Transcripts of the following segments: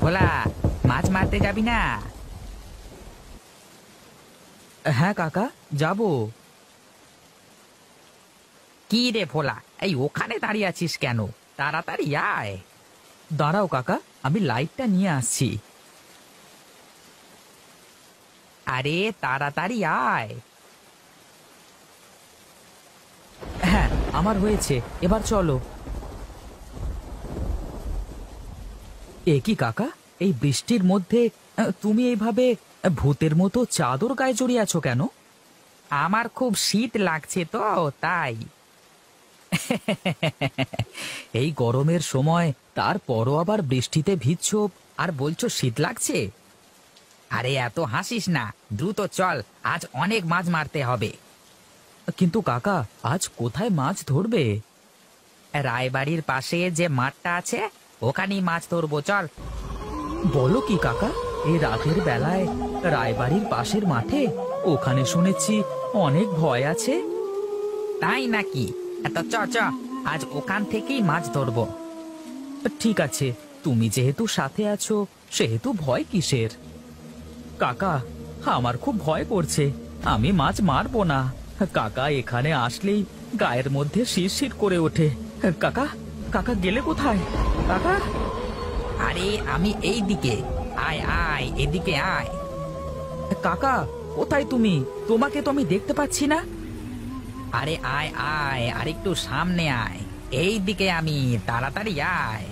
ভোলা, মাছ মারতে যাবি না? হ্যাঁ কাকা, যাব। কি রে ভোলা, এই ওখানে দাঁড়িয়ে আছিস কেন? তাড়াতাড়ি আয়। দাঁড়াও কাকা, আমি লাইটটা নিয়ে আসছি। আরে তাড়াতাড়ি আয়। হ্যাঁ, আমার হয়েছে, এবার চলো। এ কি কাকা, এই বৃষ্টির মধ্যে তুমি এইভাবে ভূতের মতো চাদর গায়ে জড়িয়ে আছো কেন? আমার খুব শীত লাগছে তো, তাই। এই গরমের সময় তারপরও আবার বৃষ্টিতে ভিজছো আর বলছো শীত লাগছে? আরে এত হাসিস না, দ্রুত চল, আজ অনেক মাছ মারতে হবে। কিন্তু কাকা, আজ কোথায় মাছ ধরবে? রায়বাড়ির পাশে যে মাঠটা আছে, ওখানেই মাছ ধরবো, চল। বলো কি কাকা, এই রাতের বেলায় রায়বাড়ির পাশের মাঠে? ওখানে শুনেছি অনেক ভয় আছে। তাই নাকি? এত চ চ, আজ ওখান থেকেই মাছ ধরবো। ঠিক আছে, তুমি যেহেতু সাথে আছো সেহেতু ভয় কিসের? কাকা, আমার খুব ভয় করছে, আমি মাছ মারবো না। কাকা এখানে আসলেই গায়ের মধ্যে শিরশির করে ওঠে। কাকা, কাকা গেলে কোথায়? কাকা! আরে আমি এই দিকে, আয় আয়, এদিকে আয়। কাকা, কোথায় তুমি? তোমাকে তো আমি দেখতে পাচ্ছি না। আরে আয় আয়, আর একটু সামনে আয়, এই দিকে আমি, তাড়াতাড়ি আয়।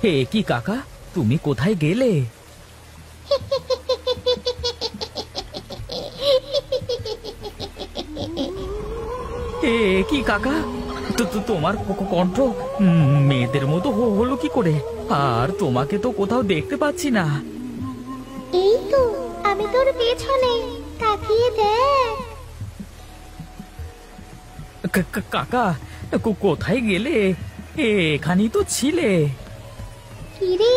হে কি কাকা, তুমি কোথায় গেলে? এ কি কাকা, তোমার কণ্ঠ মেয়েদের মতো হলো কি করে? আর তোমাকে তো কোথাও দেখতে পাচ্ছি না। এই তো আমি তোর পেছনে, তাকিয়ে দেখ। কাকা, কোথায় গেলে? এখানেই তো ছিলে। কিরে,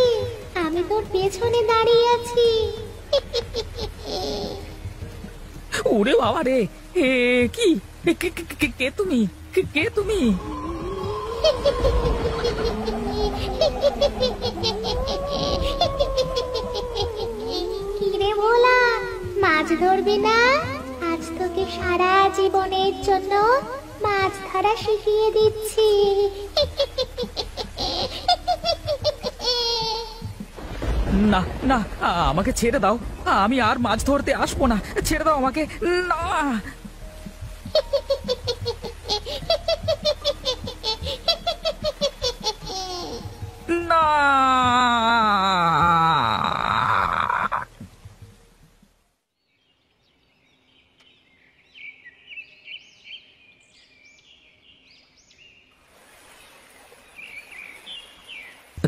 আমি তোর পেছনে দাঁড়িয়ে আছি। ওরে বাবা রে, এ কি? কে তুমি? কে তুমি? কিরে ভোলা, মাছ ধরবি না? আজ তোকে সারা জীবনের জন্য মাছ ধরা শিখিয়ে দিচ্ছি। না না, আমাকে ছেড়ে দাও, আমি আর মাছ ধরতে আসবো না। ছেড়ে দাও আমাকে। না না।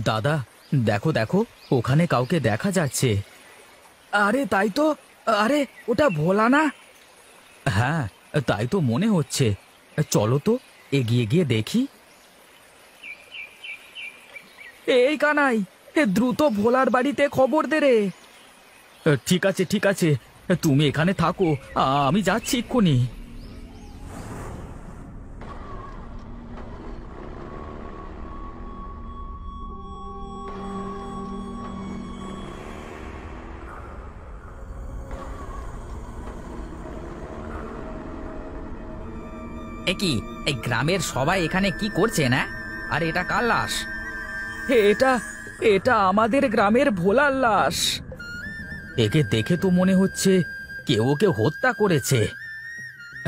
দাদা, দেখো দেখো, ওখানে কাউকে দেখা যাচ্ছে। আরে তাই তো, আরে ওটা ভোলা না? হ্যাঁ, তাই তো মনে হচ্ছে। চলো তো এগিয়ে গিয়ে দেখি। এই কানাই, দ্রুত ভোলার বাড়িতে খবর দে রে। ঠিক আছে ঠিক আছে, তুমি এখানে থাকো, আমি যাচ্ছি এক্ষুনি। এ কি, এই গ্রামের সবাই এখানে কি করছে না? আর এটা কার লাশ? এটা এটা আমাদের গ্রামের ভোলার লাশ। একে দেখে তো মনে হচ্ছে কেউ ওকে হত্যা করেছে।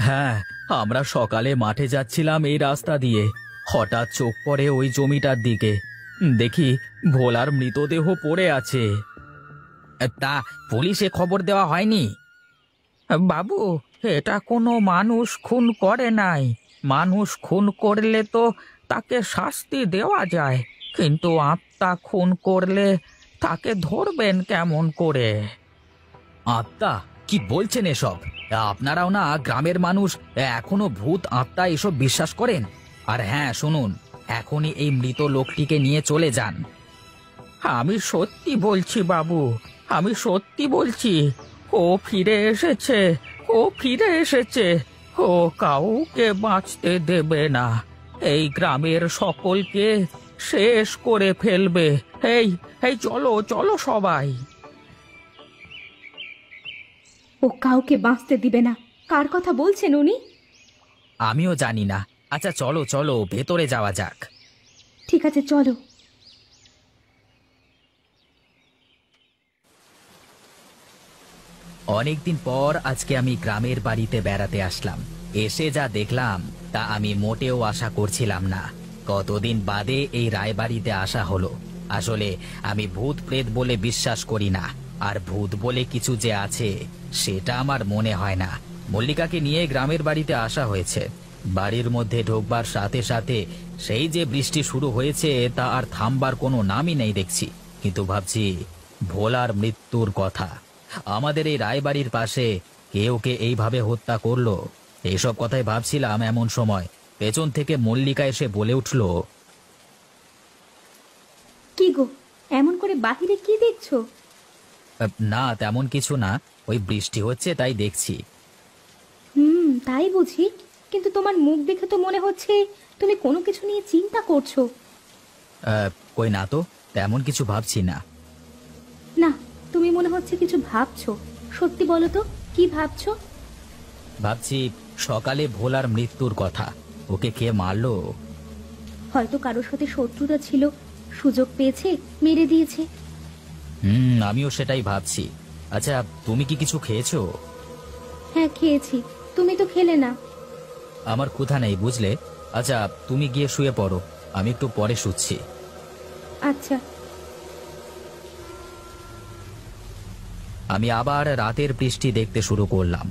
হ্যাঁ, আমরা সকালে মাঠে যাচ্ছিলাম এই রাস্তা দিয়ে, হঠাৎ চোখ পড়ে ওই জমিটার দিকে। দেখি ভোলার মৃতদেহ পড়ে আছে। তা পুলিশে খবর দেওয়া হয়নি? বাবু, এটা কোনো মানুষ খুন করে নাই। মানুষ খুন করলে তো তাকে শাস্তি দেওয়া যায়, কিন্তু আত্মা খুন করলে তাকে ধরবেন কেমন করে? আত্মা? কি বলছেন এসব? আপনারাও না গ্রামের মানুষ এখনো ভূত আত্মা এসব বিশ্বাস করেন? আর হ্যাঁ শুনুন, এখনই এই মৃত লোকটিকে নিয়ে চলে যান। আমি সত্যি বলছি বাবু, আমি সত্যি বলছি। ও ফিরে এসেছে, ও ফিরে এসেছে। ও কাউকে বাঁচতে দেবে না। এই গ্রামের সকলকে শেষ করে ফেলবে। এই এই চলো চলো সবাই। ও কাউকে বাঁচতে দিবে না। কার কথা বলছেন উনি? আমিও জানি না। আচ্ছা চলো চলো ভেতরে যাওয়া যাক। ঠিক আছে, চলো। অনেকদিন পর আজকে আমি গ্রামের বাড়িতে বেড়াতে আসলাম। এসে যা দেখলাম তা আমি মোটেও আশা করছিলাম না। কতদিন বাদে এই রায়বাড়িতে আসা হলো। আসলে আমি ভূত প্রেত বলে বিশ্বাস করি না, আর ভূত বলে কিছু যে আছে সেটা আমার মনে হয় না। মল্লিকাকে নিয়ে গ্রামের বাড়িতে আসা হয়েছে। বাড়ির মধ্যে ঢোকবার সাথে সাথে সেই যে বৃষ্টি শুরু হয়েছে তা আর থামবার কোনো নামই নেই দেখছি। কিন্তু ভাবছি ভোলার মৃত্যুর কথা। আমাদের এই রায়বাড়ির পাশে কেউ কে এইভাবে হত্যা করলো, এইসব কথাই ভাবছিলাম। এমন সময় পেছন থেকে মল্লিকা এসে বলে উঠল, কি গো, এমন করে বাহিরে কি দেখছো? না তেমন কিছু না, ওই বৃষ্টি হচ্ছে তাই দেখছি। তাই বুঝি, কিন্তু তোমার মুখ দেখে তো মনে হচ্ছে তুমি কোনো কিছু নিয়ে চিন্তা করছো। কই না তো, তেমন কিছু ভাবছি না। না, তুমি মনে হচ্ছে কিছু ভাবছো। সত্যি বলো তো, কি ভাবছো? ভাবছি সকালে ভোলার মৃত্যুর কথা। ওকে কে মারলো? হয়তো কারোর সাথে শত্রুতা ছিল, সুযোগ পেয়েছে, মেরে দিয়েছে। আমিও সেটাই ভাবছি। আচ্ছা তুমি কি কিছু খেয়েছো? হ্যাঁ, খেয়েছি। তুমি তো খেলে না। আমার ক্ষুধা নেই বুঝলে। আচ্ছা তুমি গিয়ে শুয়ে পড়ো, আমি একটু পরে শুচ্ছি। আচ্ছা। আমি আবার রাতের বৃষ্টি দেখতে শুরু করলাম।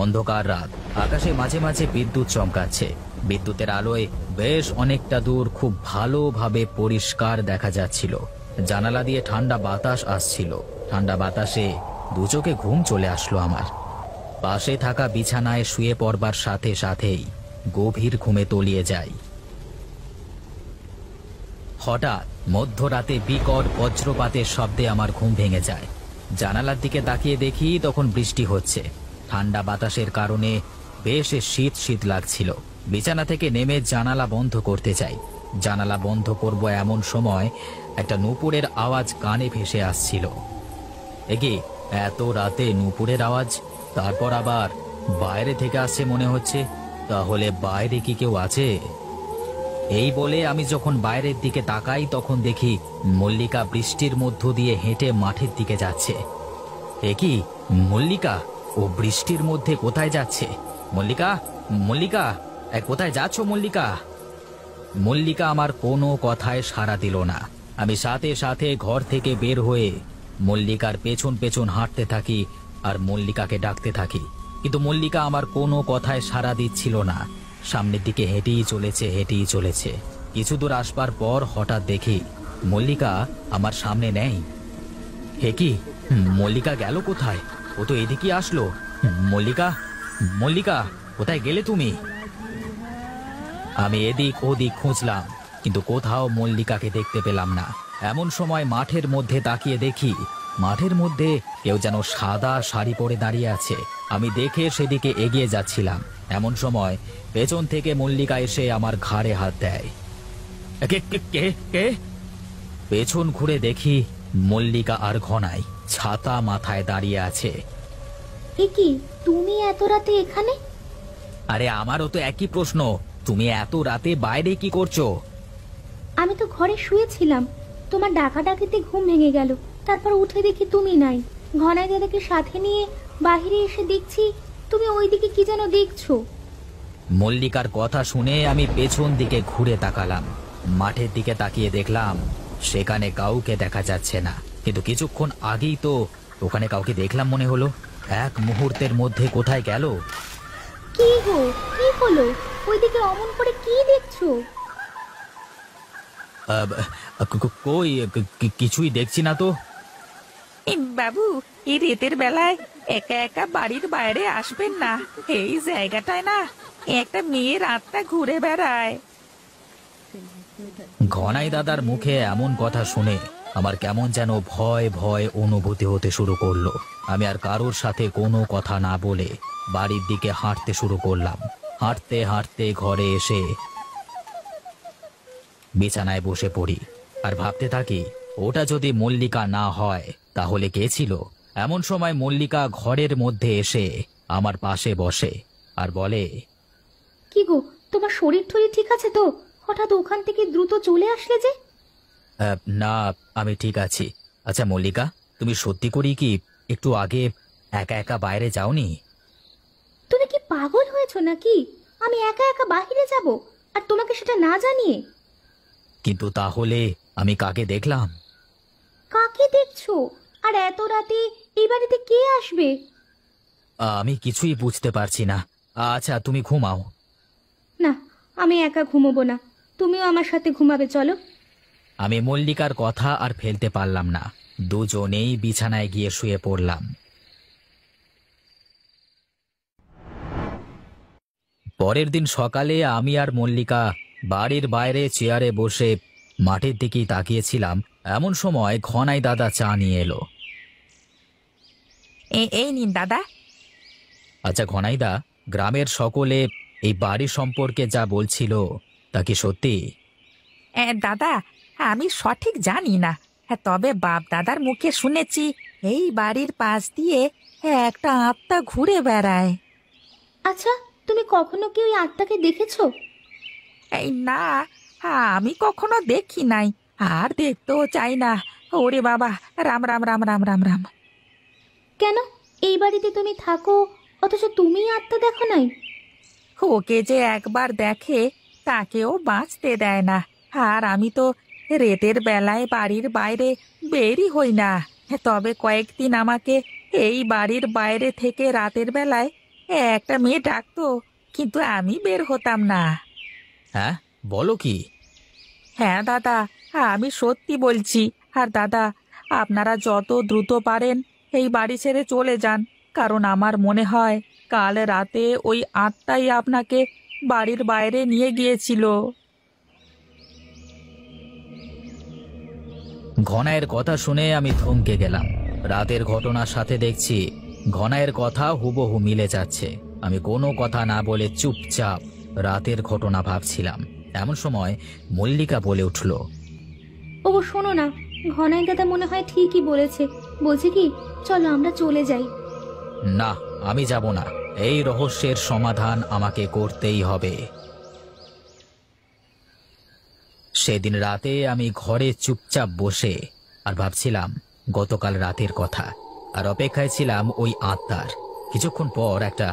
অন্ধকার রাত, আকাশে মাঝে মাঝে বিদ্যুৎ চমকাচ্ছে। বিদ্যুতের আলোয় বেশ অনেকটা দূর খুব ভালোভাবে পরিষ্কার দেখা যাচ্ছিল। জানালা দিয়ে ঠান্ডা বাতাস আসছিল। ঠান্ডা বাতাসে দু চোখে ঘুম চলে আসলো আমার। পাশে থাকা বিছানায় শুয়ে পড়বার সাথে সাথেই গভীর ঘুমে তলিয়ে যাই। হঠাৎ মধ্যরাতে বিকট বজ্রপাতের শব্দে আমার ঘুম ভেঙে যায়। জানালার দিকে তাকিয়ে দেখি তখন বৃষ্টি হচ্ছে। ঠান্ডা বাতাসের কারণে বেশ শীত শীত লাগছিল। বিছানা থেকে নেমে জানালা বন্ধ করতে চাই। জানালা বন্ধ করব এমন সময় একটা নূপুরের আওয়াজ কানে ভেসে আসছিল। একি এত রাতে নূপুরের আওয়াজ, তারপর আবার বাইরে থেকে আসছে মনে হচ্ছে। তাহলে বাইরে কি কেউ আছে? এই বলে আমি যখন বাইরের দিকে তাকাই তখন দেখি মল্লিকা বৃষ্টির মধ্য দিয়ে হেঁটে মাঠের দিকে যাচ্ছে। এ কি মল্লিকা? ও বৃষ্টির মধ্যে কোথায় যাচ্ছে? মল্লিকা, মল্লিকা, কোথায় যাচ্ছ মল্লিকা? মল্লিকা আমার কোনো কথায় সাড়া দিল না। আমি সাথে সাথে ঘর থেকে বের হয়ে মল্লিকার পেছন পেছন হাঁটতে থাকি আর মল্লিকাকে ডাকতে থাকি। কিন্তু মল্লিকা আমার কোনো কথায় সাড়া দিচ্ছিল না। সামনের দিকে হেঁটেই চলেছে, হেঁটেই চলেছে। কিছু দূর আসবার পর হঠাৎ দেখি মল্লিকা আমার সামনে নেই। হে কি, মল্লিকা গেল কোথায়? ও তো এদিকে আসলো। মল্লিকা, মল্লিকা, কোথায় গেলে তুমি? আমি এদিক ওদিক খুঁজলাম, কিন্তু কোথাও মল্লিকাকে দেখতে পেলাম না। এমন সময় মাঠের মধ্যে তাকিয়ে দেখি মাঠের মধ্যে কেউ যেন সাদা শাড়ি পরে দাঁড়িয়ে আছে। আমি দেখে সেদিকে এগিয়ে যাচ্ছিলাম। এমন সময় পেছন থেকে মল্লিকা এসে আমার ঘাড়ে হাত দেয়। কে কে কে কে? পেছন ঘুরে দেখি মল্লিকা আর ঘনাই ছাতা মাথায় দাঁড়িয়ে আছে। এ কি, তুমি এত রাতে এখানে? আরে আমারও তো একই প্রশ্ন, তুমি এত রাতে বাইরে কি করছো? আমি তো ঘরে শুয়েছিলাম, তোমার ডাকাডাকিতে ঘুম ভেঙে গেল। তারপর উঠে দেখি তুমি নাই। ঘনাই দাদাকে সাথে নিয়ে বাহিরে এসে দেখছি তুমি ওইদিকে কি যেন দেখছো। মল্লিকার কথা শুনে আমি পেছন দিকে ঘুরে তাকালাম। মাঠের দিকে তাকিয়ে দেখলাম সেখানে কাউকে দেখা যাচ্ছে না। কিন্তু কিছুক্ষণ আগেই তো ওখানে কাউকে দেখলাম মনে হলো। এক মুহূর্তের মধ্যে কোথায় গেল? কি গো, কি হলো? ওইদিকে অমন করে কি দেখছো? কই কিছুই দেখছি না তো। বাবু, এই রাতের বেলায় একা একা বাড়ির বাইরে আসবেন না। এই জায়গাটায় না একটা মেয়ে রাতটা ঘুরে বেড়ায়। ঘনাই দাদার মুখে এমন কথা শুনে আমার কেমন যেন ভয় ভয় অনুভূতি হতে শুরু করলো। আমি আর কারোর সাথে কোনো কথা না বলে বাড়ির দিকে হাঁটতে শুরু করলাম। হাঁটতে হাঁটতে ঘরে এসে বিছানায় বসে পড়ি আর ভাবতে থাকি, ওটা যদি মল্লিকা না হয় তাহলে কে ছিল। এমন সময় মল্লিকা ঘরের মধ্যে এসে আমার পাশে বসে আর বলে, কি গো, তোমার শরীর টরীর ঠিক আছে তো? হঠাৎ ওখান থেকে দ্রুত চলে আসলে যে? না, আমি ঠিক আছি। আচ্ছা মল্লিকা, তুমি সত্যি করি কি একটু আগে একা একা বাইরে যাওনি? তুমি কি পাগল হয়েছো নাকি? আমি একা একা বাহিরে যাব, আর তোমাকে সেটা না জানিয়ে? কিন্তু তাহলে আমি কাকে দেখলাম? কাকে দেখছো? আর এত রাতে এই বাড়িতে কে আসবে? আমি কিছুই বুঝতে পারছি না। আচ্ছা তুমি ঘুমাও। না, আমি একা ঘুমোবো না, তুমিও আমার সাথে ঘুমাবে, চলো। আমি মল্লিকার কথা আর ফেলতে পারলাম না, দুজনেই বিছানায় গিয়ে শুয়ে পড়লাম। পরের দিন সকালে আমি আর মল্লিকা বাড়ির বাইরে চেয়ারে বসে মাঠের দিকেই তাকিয়েছিলাম। এমন সময় ঘনাই দাদা চা নিয়ে এলো। এই নিন দাদা। আচ্ছা ঘনাইদা, গ্রামের সকলে এই বাড়ি সম্পর্কে যা বলছিল তা কি সত্যি? দাদা, আমি সঠিক জানি না, তবে বাপ দাদার মুখে শুনেছি এই বাড়ির পাশ দিয়ে একটা আত্মা ঘুরে বেড়ায়। আচ্ছা, তুমি কখনো কি ওই আত্মাকে দেখেছো? এই না, আমি কখনো দেখি নাই, আর দেখতেও চাই না। ওরে বাবা, রাম রাম রাম রাম রাম রাম। কেন, এই বাড়িতে তুমি থাকো অথচ তুমি আত্মা দেখো নাই? ওকে যে একবার দেখে তাকেও বাঁচতে দেয় না, আর আমি তো রাতের বেলায় বাড়ির বাইরে বেরই হই না। তবে কয়েকদিন আমাকে এই বাড়ির বাইরে থেকে রাতের বেলায় একটা মেয়ে ডাকতো, কিন্তু আমি বের হতাম না। হ্যাঁ, বলো কি? হ্যাঁ দাদা, আমি সত্যি বলছি। আর দাদা, আপনারা যত দ্রুত পারেন এই বাড়ি ছেড়ে চলে যান, কারণ আমার মনে হয় কাল রাতে ওই আত্মাই আপনাকে বাড়ির বাইরে নিয়ে গিয়েছিল। ঘনাইয়ের কথা শুনে আমি থমকে গেলাম। রাতের ঘটনার সাথে দেখছি ঘনাইয়ের কথা হুবহু মিলে যাচ্ছে। আমি কোনো কথা না বলে চুপচাপ রাতের ঘটনা ভাবছিলাম। এমন সময় মল্লিকা বলে উঠল, ও শোনো না, ঘনাই দাদা মনে হয় ঠিকই বলেছে। বলছি কি, চলো আমরা চলে যাই। না, আমি যাব না। এই রহস্যের সমাধান আমাকে করতেই হবে। সেদিন রাতে আমি ঘরে চুপচাপ বসে আর ভাবছিলাম গতকাল রাতের কথা, আর অপেক্ষায় ছিলাম ওই আত্মার। কিছুক্ষণ পর একটা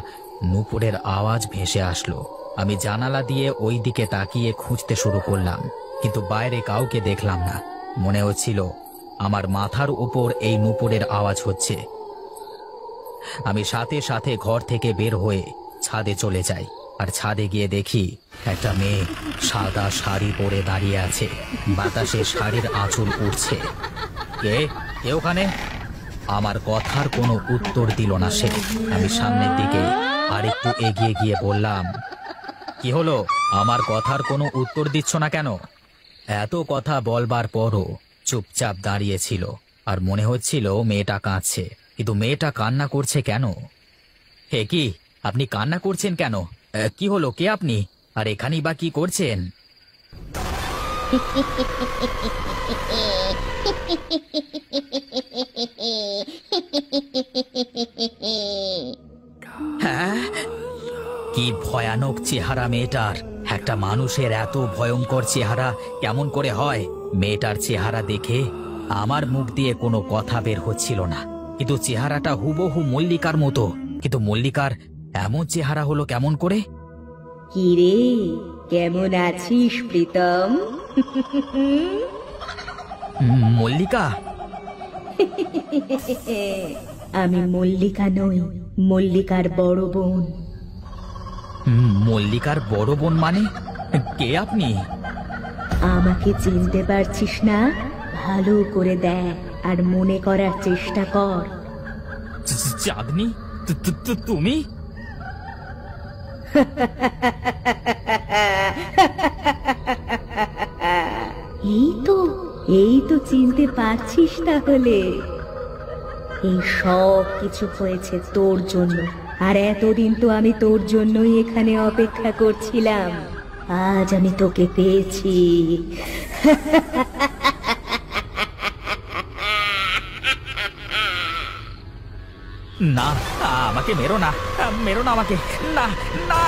নূপুরের আওয়াজ ভেসে আসলো। আমি জানালা দিয়ে ওই দিকে তাকিয়ে খুঁজতে শুরু করলাম, কিন্তু বাইরে কাউকে দেখলাম না। মনে হচ্ছিল আমার মাথার উপর এই নূপুরের আওয়াজ হচ্ছে। আমি সাথে সাথে ঘর থেকে বের হয়ে ছাদে চলে যাই, আর ছাদে গিয়ে দেখি একটা মেয়ে সাদা শাড়ি পরে দাঁড়িয়ে আছে। বাতাসে শাড়ির আঁচল উড়ছে। কে কে ওখানে? আমার কথার কোনো উত্তর দিল না সে। আমি সামনের দিকে আরেকটু এগিয়ে গিয়ে বললাম, কি হলো? আমার কথার কোনো উত্তর দিচ্ছ না কেন? এত কথা বলবার পরও চুপচাপ দাঁড়িয়েছিল, আর মনে হচ্ছিল মেয়েটা কাঁদছে। কিন্তু মেয়েটা কান্না করছে কেন? হে কি, আপনি কান্না করছেন কেন? কি হলো? কে আপনি? আর এখানেই বা কি করছেন? হ্যাঁ, কি ভয়ানক চেহারা মেয়েটার। একটা মানুষের এত ভয়ঙ্কর চেহারা কেমন করে হয়? মেয়েটার চেহারা দেখে আমার মুখ দিয়ে কোনো কথা বের হচ্ছিল না, কিন্তু চেহারাটা হুবহু মল্লিকার মতো। কিন্তু মল্লিকার এমন চেহারা হলো কেমন করে? কি রে, কেমন আছিস প্রীতম? মল্লিকা? আমি মল্লিকা নই, মল্লিকার বড় বোন। মল্লিকার বড় বোন মানে? কে আপনি? আমাকে চিনতে পারছিস না? ভালো করে দেখ আর মনে করার চেষ্টা কর। চাঁদনি? তুমি? এই তো চিনতে পারছিস তাহলে। এই সব কিছু হয়েছে তোর জন্য, আর এতদিন তো আমি তোর জন্যই এখানে অপেক্ষা করছিলাম। আজ আমি তোকে পেয়েছি। না, আমাকে মেরো না, মেরো না আমাকে, না, না।